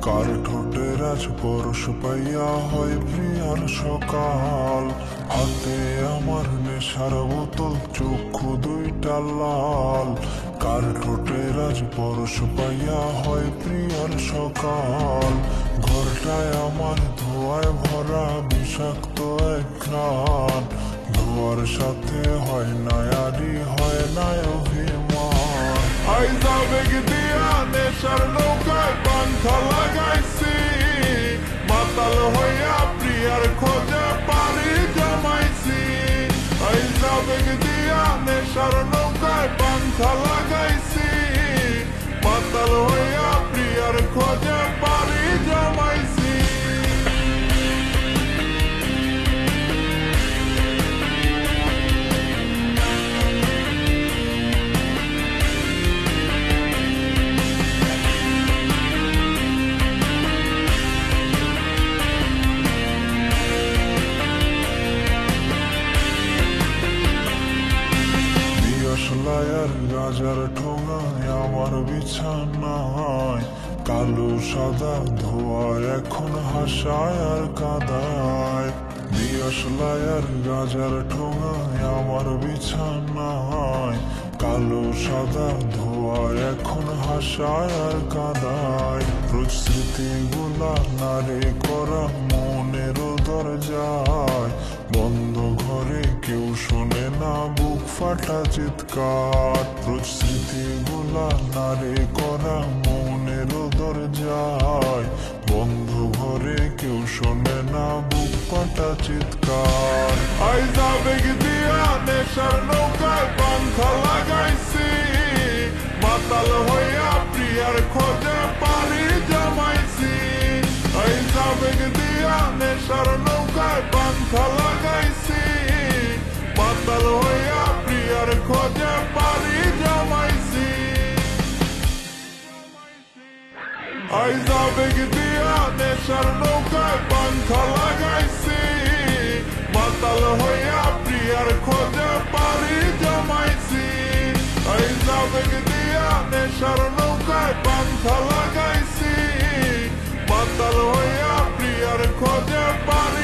কার ঠোঁটের আজ পরশ পাইয়া হয় প্রিয়ার সকাল। হাতে আমার নেশার বোতল, চক্ষু দুইটা লাল। কার ঠোঁটের আজ পরশ পাইয়া হয় প্রিয়ার সকাল। ঘরটায় আমার ধোঁয়ায় ভরা বিষাক্ত এক ঘ্রাণ। ধোঁয়ার সাথে হয় না আরি, হয় না অভিমান। আইজ আবেগ দিয়া নেশার নৌকায় পান্থা লাগাইছি, মাতাল হইয়া প্রিয়ার খোঁজে পাড়ি জমাইছি। আইজ আবেগ দিয়া নেশার নৌকায় পান্থা লাগাইছি, মাতাল হইয়া প্রিয়ার খোঁজে পাড়ি জমাইছি। আর গাজার ঠোঙায় আমার বিছানায় কালো সাদা ধোয়া এখন হাসায় আর কাদায়। দিয়াশলায় আর গাজার ঠোঙায় আমার বিছানায় কালো সাদা ধোয়া এখন হাসায় আর কাদায়। রোজ স্মৃতিগুলা নারে করা মনের দরজায়, বন্ধ ঘরে কেউ শোনে না বুক ফাটা চিৎকার। রোজ স্মৃতিগুলা নারে করা মনের দরজায়, বন্ধ ঘরে কেউ শোনে না বুক ফাটা চিৎকার। আইজ আবেগ দিয়া নেশার নৌকায় পান্থা লাগাইছি, মাতাল হইয়া প্রিয়ার খোঁজে পাড়ি জমাইছি। আইজ আবেগ দিয়া নেশার নৌকায় পান্থা লাগাইছি, মাতাল হইয়া প্রিয়ার খোঁজে পাড়ি জমাইছি। আইজ আবেগ দিয়া নেশার নৌকায় পান্থা লাগাইছি, মাতাল হইয়া প্রিয়ার খোঁজে পাড়ি জমাইছি। আইজ আবেগ দিয়া নেশার নৌকায় পান্থা লাগাইছি, মাতাল হইয়া প্রিয়ার খোঁজে পাড়ি